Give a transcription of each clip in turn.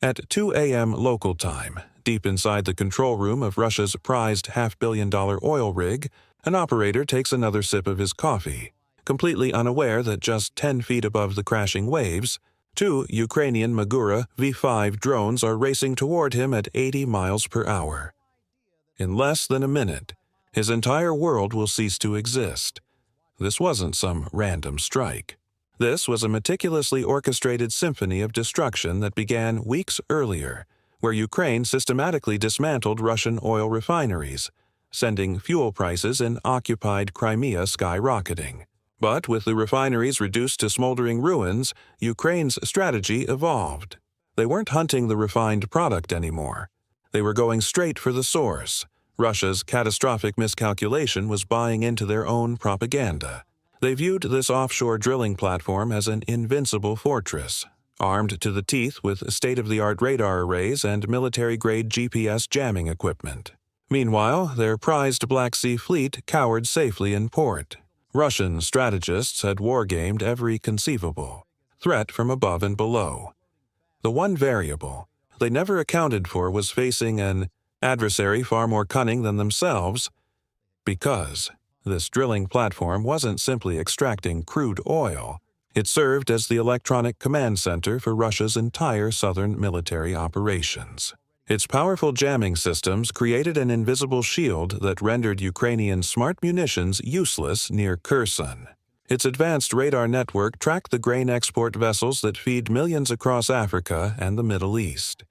At 2 a.m. local time, deep inside the control room of Russia's prized $500 million oil rig, an operator takes another sip of his coffee, completely unaware that just 10 feet above the crashing waves, two Ukrainian Magura V-5 drones are racing toward him at 80 miles per hour. In less than a minute, his entire world will cease to exist. This wasn't some random strike. This was a meticulously orchestrated symphony of destruction that began weeks earlier, where Ukraine systematically dismantled Russian oil refineries, sending fuel prices in occupied Crimea skyrocketing. But with the refineries reduced to smoldering ruins, Ukraine's strategy evolved. They weren't hunting the refined product anymore. They were going straight for the source. Russia's catastrophic miscalculation was buying into their own propaganda. They viewed this offshore drilling platform as an invincible fortress, armed to the teeth with state-of-the-art radar arrays and military-grade GPS jamming equipment. Meanwhile, their prized Black Sea fleet cowered safely in port. Russian strategists had wargamed every conceivable threat from above and below. The one variable they never accounted for was facing an adversary far more cunning than themselves, because this drilling platform wasn't simply extracting crude oil. It served as the electronic command center for Russia's entire southern military operations. Its powerful jamming systems created an invisible shield that rendered Ukrainian smart munitions useless near Kherson. Its advanced radar network tracked the grain export vessels that feed millions across Africa and the Middle East.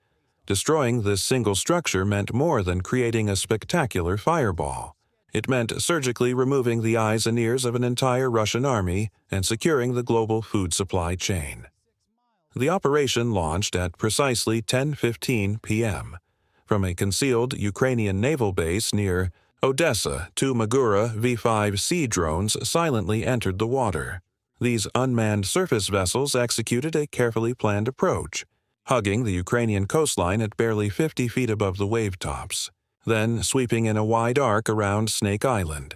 Destroying this single structure meant more than creating a spectacular fireball. It meant surgically removing the eyes and ears of an entire Russian army and securing the global food supply chain. The operation launched at precisely 10:15 p.m. From a concealed Ukrainian naval base near Odessa. Two Magura V-5C drones silently entered the water. These unmanned surface vessels executed a carefully planned approach, hugging the Ukrainian coastline at barely 50 feet above the wave tops, then sweeping in a wide arc around Snake Island.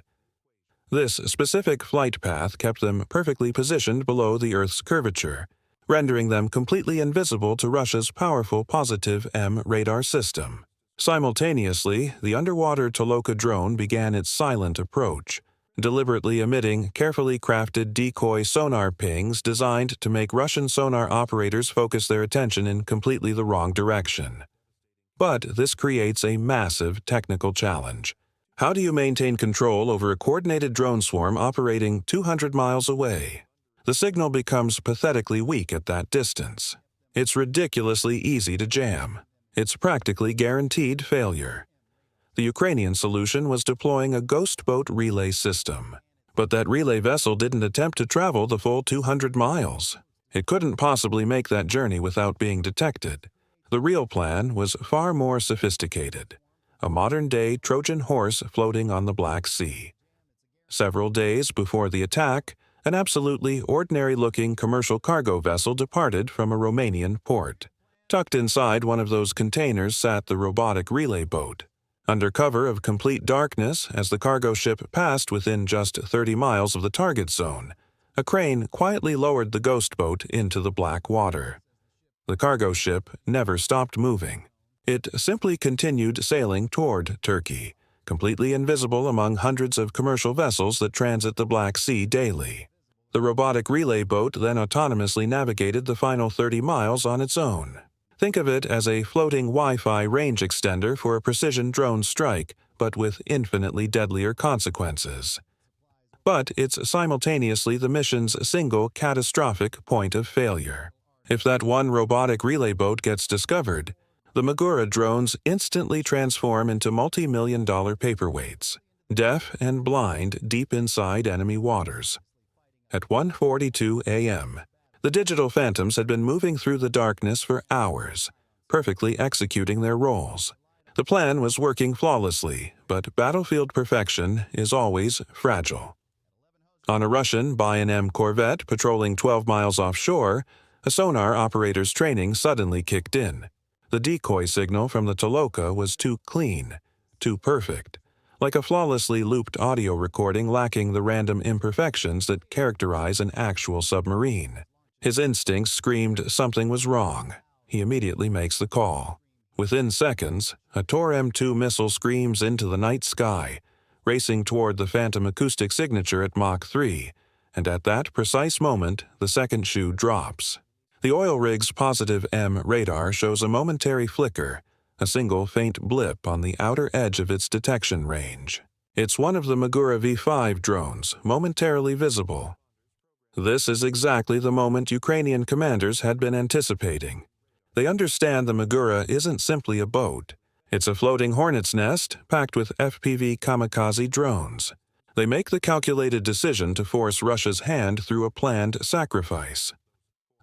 This specific flight path kept them perfectly positioned below the Earth's curvature, rendering them completely invisible to Russia's powerful Positive M radar system. Simultaneously, the underwater Toloka drone began its silent approach, deliberately emitting carefully crafted decoy sonar pings designed to make Russian sonar operators focus their attention in completely the wrong direction. But this creates a massive technical challenge. How do you maintain control over a coordinated drone swarm operating 200 miles away? The signal becomes pathetically weak at that distance. It's ridiculously easy to jam. It's practically guaranteed failure. The Ukrainian solution was deploying a ghost boat relay system. But that relay vessel didn't attempt to travel the full 200 miles. It couldn't possibly make that journey without being detected. The real plan was far more sophisticated. A modern-day Trojan horse floating on the Black Sea. Several days before the attack, an absolutely ordinary-looking commercial cargo vessel departed from a Romanian port. Tucked inside one of those containers sat the robotic relay boat. Under cover of complete darkness, as the cargo ship passed within just 30 miles of the target zone, a crane quietly lowered the ghost boat into the black water. The cargo ship never stopped moving. It simply continued sailing toward Turkey, completely invisible among hundreds of commercial vessels that transit the Black Sea daily. The robotic relay boat then autonomously navigated the final 30 miles on its own. Think of it as a floating Wi-Fi range extender for a precision drone strike, but with infinitely deadlier consequences. But it's simultaneously the mission's single catastrophic point of failure. If that one robotic relay boat gets discovered, the Magura drones instantly transform into multi-million-dollar paperweights, deaf and blind deep inside enemy waters. At 1:42 a.m., the digital phantoms had been moving through the darkness for hours, perfectly executing their roles. The plan was working flawlessly, but battlefield perfection is always fragile. On a Russian Bi-M corvette patrolling 12 miles offshore, a sonar operator's training suddenly kicked in. The decoy signal from the Toloka was too clean, too perfect, like a flawlessly looped audio recording lacking the random imperfections that characterize an actual submarine. His instincts screamed something was wrong. he immediately makes the call. Within seconds, a Tor-M2 missile screams into the night sky, racing toward the Phantom acoustic signature at Mach 3, and at that precise moment, the second shoe drops. The oil rig's positive M radar shows a momentary flicker, a single faint blip on the outer edge of its detection range. It's one of the Magura V-5 drones, momentarily visible. This is exactly the moment Ukrainian commanders had been anticipating. They understand the Magura isn't simply a boat. It's a floating hornet's nest packed with FPV kamikaze drones. They make the calculated decision to force Russia's hand through a planned sacrifice.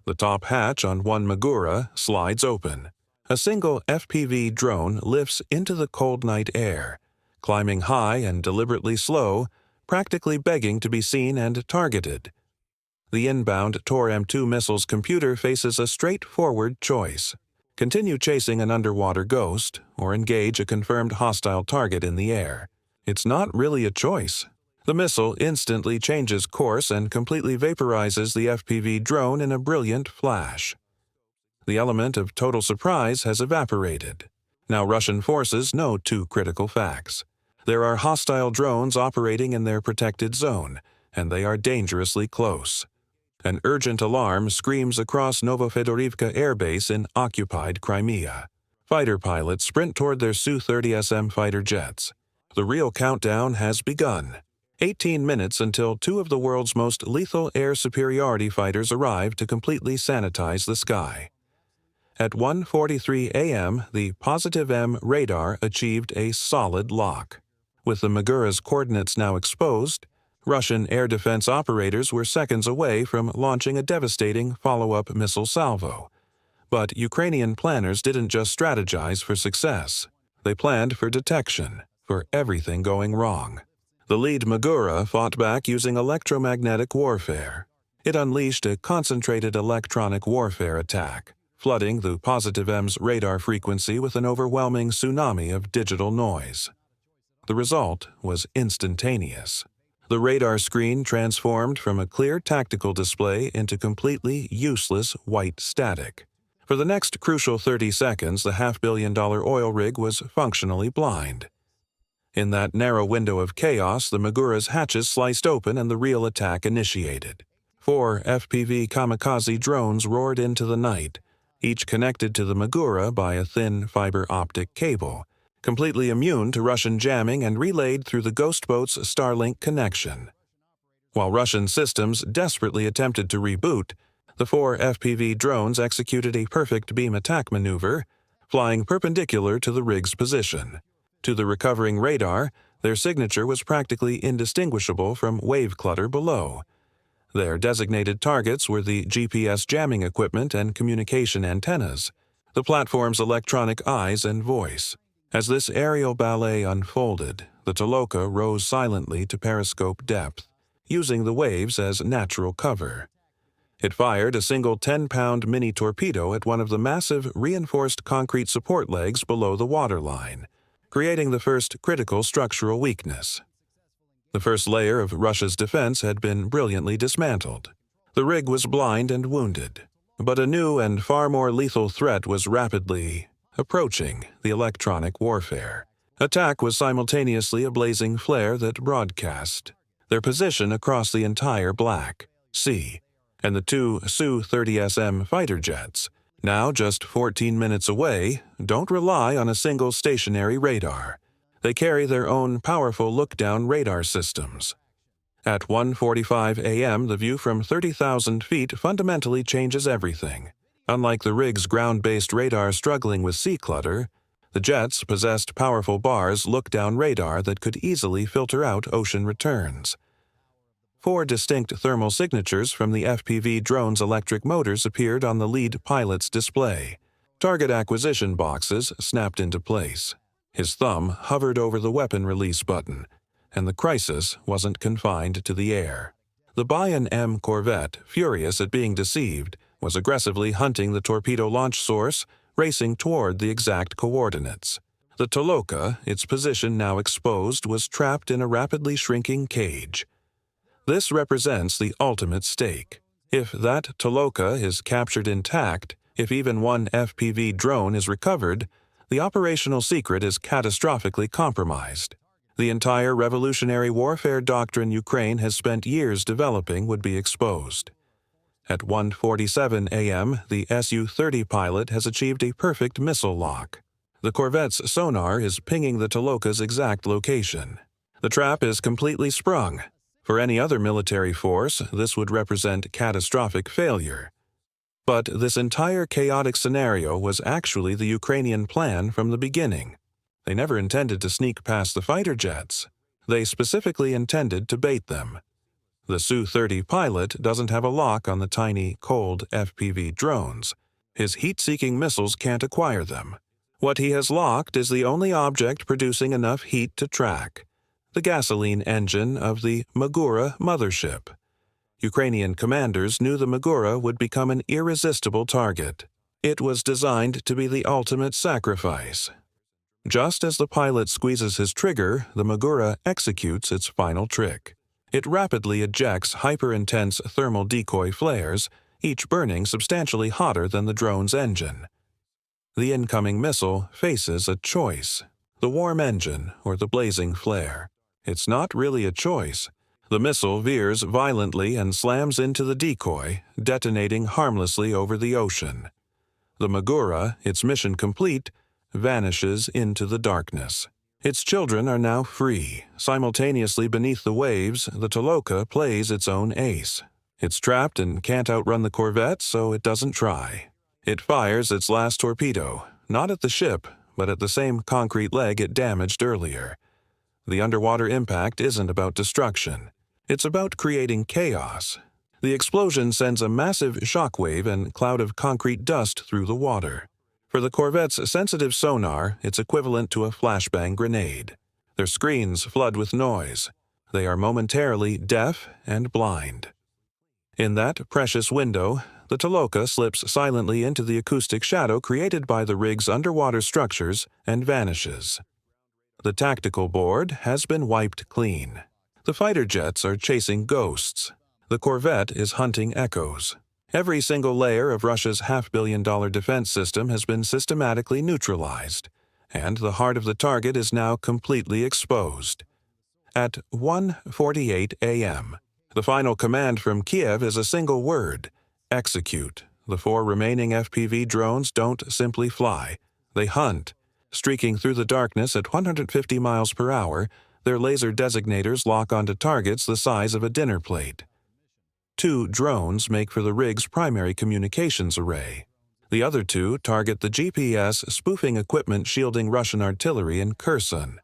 The top hatch on one Magura slides open. A single FPV drone lifts into the cold night air, climbing high and deliberately slow, practically begging to be seen and targeted. The inbound Tor-M2 missile's computer faces a straightforward choice: continue chasing an underwater ghost or engage a confirmed hostile target in the air. It's not really a choice. The missile instantly changes course and completely vaporizes the FPV drone in a brilliant flash. The element of total surprise has evaporated. Now Russian forces know two critical facts. There are hostile drones operating in their protected zone, and they are dangerously close. An urgent alarm screams across Novofedorivka Air Base in occupied Crimea. Fighter pilots sprint toward their Su-30SM fighter jets. The real countdown has begun. 18 minutes until two of the world's most lethal air superiority fighters arrive to completely sanitize the sky. At 1:43 a.m., the positive M radar achieved a solid lock. With the Magura's coordinates now exposed, Russian air defense operators were seconds away from launching a devastating follow-up missile salvo. But Ukrainian planners didn't just strategize for success. They planned for detection, for everything going wrong. The lead Magura fought back using electromagnetic warfare. It unleashed a concentrated electronic warfare attack, flooding the positive M's radar frequency with an overwhelming tsunami of digital noise. The result was instantaneous. The radar screen transformed from a clear tactical display into completely useless white static. For the next crucial 30 seconds, the $500 million oil rig was functionally blind. In that narrow window of chaos, the Magura's hatches sliced open and the real attack initiated. 4 FPV kamikaze drones roared into the night, each connected to the Magura by a thin fiber optic cable, completely immune to Russian jamming and relayed through the Ghost Boat's Starlink connection. While Russian systems desperately attempted to reboot, the 4 FPV drones executed a perfect beam attack maneuver, flying perpendicular to the rig's position. To the recovering radar, their signature was practically indistinguishable from wave clutter below. Their designated targets were the GPS jamming equipment and communication antennas, the platform's electronic eyes and voice. As this aerial ballet unfolded, the Toloka rose silently to periscope depth, using the waves as natural cover. It fired a single 10-pound mini-torpedo at one of the massive reinforced concrete support legs below the waterline, creating the first critical structural weakness. The first layer of Russia's defense had been brilliantly dismantled. The rig was blind and wounded, but a new and far more lethal threat was rapidly approaching: the electronic warfare. Attack was simultaneously a blazing flare that broadcast their position across the entire Black Sea, and the 2 Su-30SM fighter jets, now just 14 minutes away, don't rely on a single stationary radar. They carry their own powerful look-down radar systems. At 1:45 a.m., the view from 30,000 feet fundamentally changes everything. Unlike the rig's ground-based radar struggling with sea clutter, the jets possessed powerful bars look-down radar that could easily filter out ocean returns. 4 distinct thermal signatures from the FPV drone's electric motors appeared on the lead pilot's display. Target acquisition boxes snapped into place. His thumb hovered over the weapon release button, and the crisis wasn't confined to the air. The Bayan M corvette, furious at being deceived, was aggressively hunting the torpedo launch source, racing toward the exact coordinates. The Toloka, its position now exposed, was trapped in a rapidly shrinking cage. This represents the ultimate stake. If that Toloka is captured intact, If even one FPV drone is recovered, the operational secret is catastrophically compromised. The entire revolutionary warfare doctrine Ukraine has spent years developing would be exposed. At 1:47 a.m., the Su-30 pilot has achieved a perfect missile lock. The corvette's sonar is pinging the Toloka's exact location. The trap is completely sprung. For any other military force, this would represent catastrophic failure. But this entire chaotic scenario was actually the Ukrainian plan from the beginning. They never intended to sneak past the fighter jets. They specifically intended to bait them. The Su-30 pilot doesn't have a lock on the tiny, cold FPV drones. His heat-seeking missiles can't acquire them. What he has locked is the only object producing enough heat to track: the gasoline engine of the Magura mothership. Ukrainian commanders knew the Magura would become an irresistible target. It was designed to be the ultimate sacrifice. Just as the pilot squeezes his trigger, the Magura executes its final trick. It rapidly ejects hyper-intense thermal decoy flares, each burning substantially hotter than the drone's engine. The incoming missile faces a choice: the warm engine or the blazing flare. It's not really a choice. The missile veers violently and slams into the decoy, detonating harmlessly over the ocean. The Magura, its mission complete, vanishes into the darkness. Its children are now free. Simultaneously beneath the waves, the Toloka plays its own ace. It's trapped and can't outrun the corvette, so it doesn't try. It fires its last torpedo, not at the ship, but at the same concrete leg it damaged earlier. The underwater impact isn't about destruction. It's about creating chaos. The explosion sends a massive shockwave and cloud of concrete dust through the water. For the corvette's sensitive sonar, it's equivalent to a flashbang grenade. Their screens flood with noise. They are momentarily deaf and blind. In that precious window, the Toloka slips silently into the acoustic shadow created by the rig's underwater structures and vanishes. The tactical board has been wiped clean. The fighter jets are chasing ghosts. The corvette is hunting echoes. Every single layer of Russia's $500 million defense system has been systematically neutralized, and the heart of the target is now completely exposed. At 1:48 a.m., the final command from Kyiv is a single word: execute. The 4 remaining FPV drones don't simply fly. They hunt. Streaking through the darkness at 150 miles per hour, their laser designators lock onto targets the size of a dinner plate. 2 drones make for the rig's primary communications array. The other 2 target the GPS spoofing equipment shielding Russian artillery in Kherson.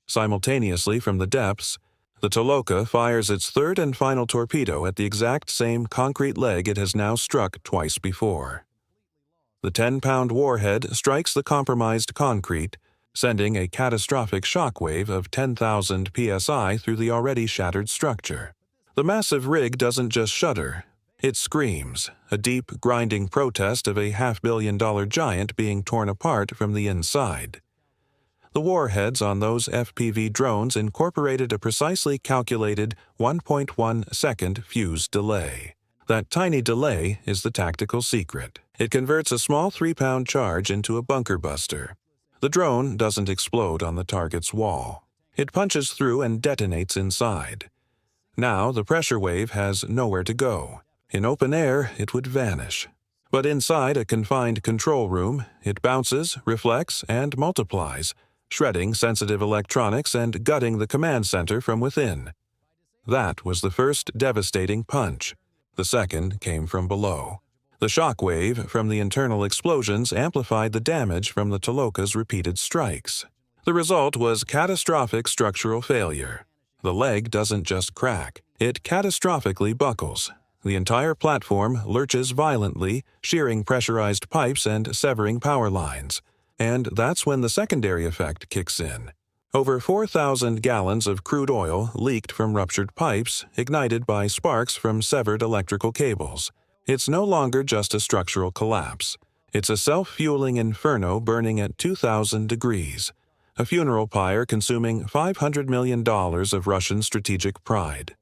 Simultaneously from the depths, the Toloka fires its third and final torpedo at the exact same concrete leg it has now struck twice before. The 10-pound warhead strikes the compromised concrete, sending a catastrophic shockwave of 10,000 psi through the already shattered structure. The massive rig doesn't just shudder. It screams, a deep, grinding protest of a $500 million giant being torn apart from the inside. The warheads on those FPV drones incorporated a precisely calculated 1.1-second fuse delay. That tiny delay is the tactical secret. It converts a small 3-pound charge into a bunker buster. The drone doesn't explode on the target's wall. It punches through and detonates inside. Now the pressure wave has nowhere to go. In open air, it would vanish. But inside a confined control room, it bounces, reflects, and multiplies, shredding sensitive electronics and gutting the command center from within. That was the first devastating punch. The second came from below. The shock wave from the internal explosions amplified the damage from the Toloka's repeated strikes. The result was catastrophic structural failure. The leg doesn't just crack, it catastrophically buckles. The entire platform lurches violently, shearing pressurized pipes and severing power lines. And that's when the secondary effect kicks in. Over 4,000 gallons of crude oil leaked from ruptured pipes, ignited by sparks from severed electrical cables. It's no longer just a structural collapse. It's a self-fueling inferno burning at 2,000 degrees. A funeral pyre consuming $500 million of Russian strategic pride.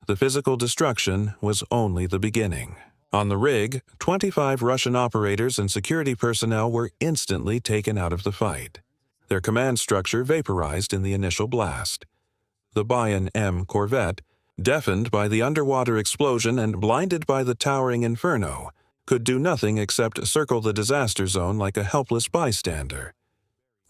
The physical destruction was only the beginning. On the rig, 25 Russian operators and security personnel were instantly taken out of the fight. Their command structure vaporized in the initial blast. The Bayan M corvette, deafened by the underwater explosion and blinded by the towering inferno, could do nothing except circle the disaster zone like a helpless bystander.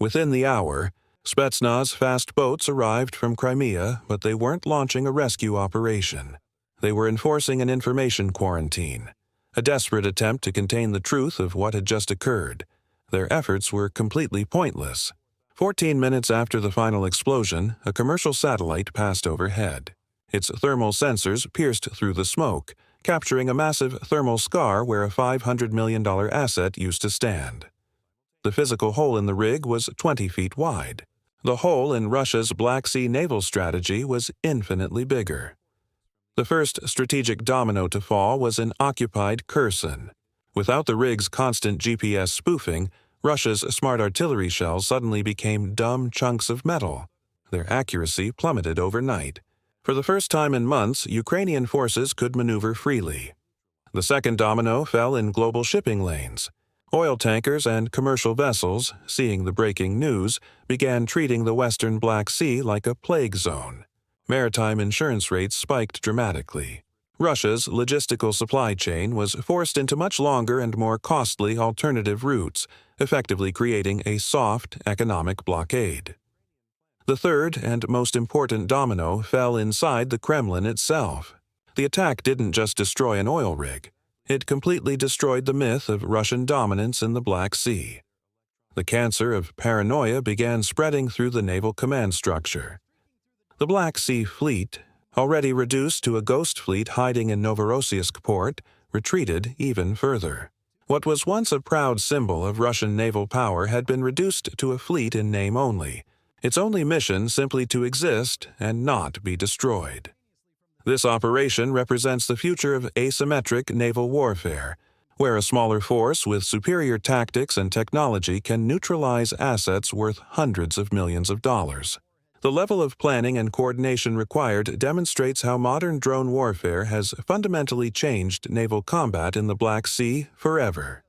Within the hour, Spetsnaz fast boats arrived from Crimea, but they weren't launching a rescue operation. They were enforcing an information quarantine, a desperate attempt to contain the truth of what had just occurred. Their efforts were completely pointless. 14 minutes after the final explosion, a commercial satellite passed overhead. Its thermal sensors pierced through the smoke, capturing a massive thermal scar where a $500 million asset used to stand. The physical hole in the rig was 20 feet wide. The hole in Russia's Black Sea naval strategy was infinitely bigger. The first strategic domino to fall was in occupied Kherson. Without the rig's constant GPS spoofing, Russia's smart artillery shells suddenly became dumb chunks of metal. Their accuracy plummeted overnight. For the first time in months, Ukrainian forces could maneuver freely. The second domino fell in global shipping lanes. Oil tankers and commercial vessels, seeing the breaking news, began treating the western Black Sea like a plague zone. Maritime insurance rates spiked dramatically. Russia's logistical supply chain was forced into much longer and more costly alternative routes, effectively creating a soft economic blockade. The third and most important domino fell inside the Kremlin itself. The attack didn't just destroy an oil rig. It completely destroyed the myth of Russian dominance in the Black Sea. The cancer of paranoia began spreading through the naval command structure. The Black Sea Fleet, already reduced to a ghost fleet hiding in Novorossiysk port, retreated even further. What was once a proud symbol of Russian naval power had been reduced to a fleet in name only, its only mission simply to exist and not be destroyed. This operation represents the future of asymmetric naval warfare, where a smaller force with superior tactics and technology can neutralize assets worth hundreds of millions of dollars. The level of planning and coordination required demonstrates how modern drone warfare has fundamentally changed naval combat in the Black Sea forever.